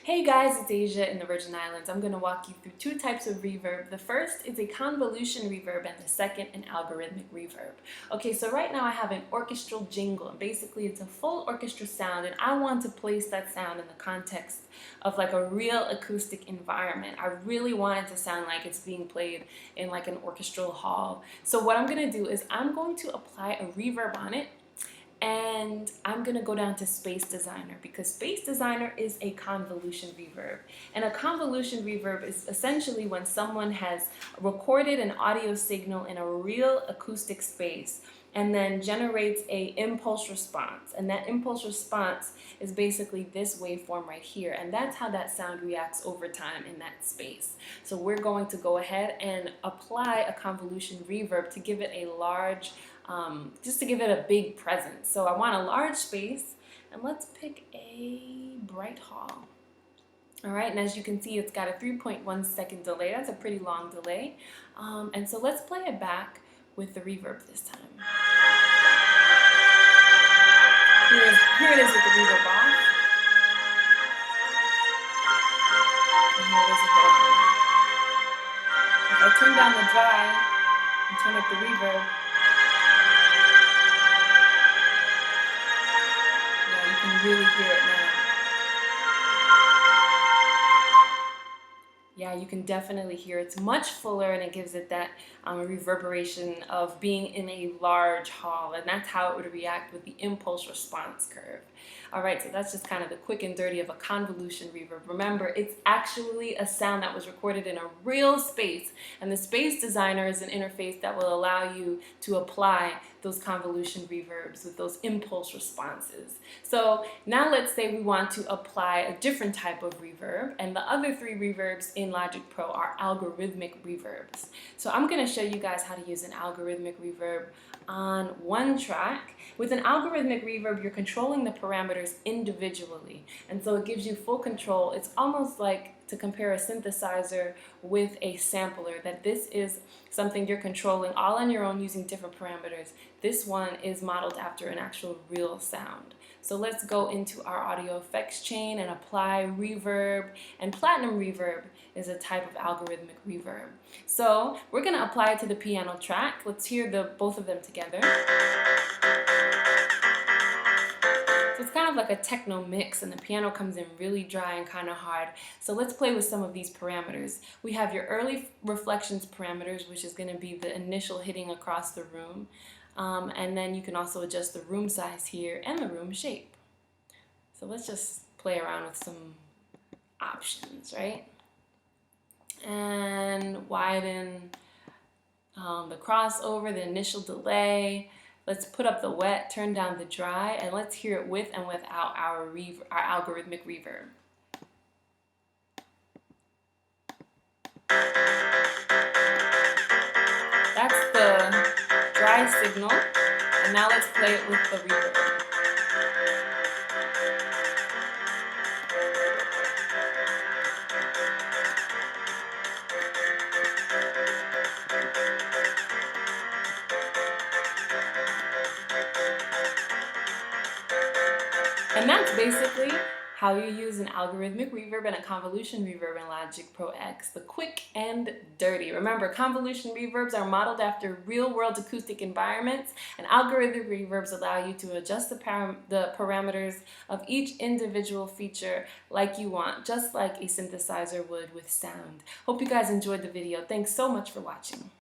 Hey guys, it's Asia in the Virgin Islands. I'm going to walk you through two types of reverb. The first is a convolution reverb and the second an algorithmic reverb. Okay, so right now I have an orchestral jingle, and basically it's a full orchestra sound, and I want to place that sound in the context of like a real acoustic environment. I really want it to sound like it's being played in like an orchestral hall. So what I'm going to do is I'm going to apply a reverb on it. And I'm going to go down to Space Designer because Space Designer is a convolution reverb. And a convolution reverb is essentially when someone has recorded an audio signal in a real acoustic space and then generates a impulse response. And that impulse response is basically this waveform right here. And that's how that sound reacts over time in that space. So we're going to go ahead and apply a convolution reverb to give it a large just to give it a big presence. So I want a large space, and let's pick a bright hall. All right, and as you can see, it's got a 3.1 second delay. That's a pretty long delay. And so let's play it back with the reverb this time. Here it is with the reverb off. And here it is with it on. If I turn down the dry and turn up the reverb, you can really hear it now. Yeah, you can definitely hear it's much fuller, and it gives it that reverberation of being in a large hall, and that's how it would react with the impulse response curve. All right, so that's just kind of the quick and dirty of a convolution reverb. Remember, it's actually a sound that was recorded in a real space, and the Space Designer is an interface that will allow you to apply those convolution reverbs with those impulse responses. So now let's say we want to apply a different type of reverb, and the other three reverbs in Logic Pro are algorithmic reverbs. So I'm going to show you guys how to use an algorithmic reverb on one track. With an algorithmic reverb, you're controlling the parameters individually, and so it gives you full control. It's almost like to compare a synthesizer with a sampler, that this is something you're controlling all on your own using different parameters. This one is modeled after an actual real sound. So let's go into our audio effects chain and apply reverb, and PlatinumVerb is a type of algorithmic reverb. So we're going to apply it to the piano track. Let's hear both of them together. So it's kind of like a techno mix, and the piano comes in really dry and kind of hard. So let's play with some of these parameters. We have your early reflections parameters, which is going to be the initial hitting across the room. And then you can also adjust the room size here and the room shape. So let's just play around with some options, right? And widen the crossover, the initial delay. Let's put up the wet, turn down the dry, and let's hear it with and without our algorithmic reverb. That's the dry signal, and now let's play it with the reverb. And that's basically how you use an algorithmic reverb and a convolution reverb in Logic Pro X, the quick and dirty. Remember, convolution reverbs are modeled after real-world acoustic environments, and algorithmic reverbs allow you to adjust the parameters of each individual feature like you want, just like a synthesizer would with sound. Hope you guys enjoyed the video. Thanks so much for watching.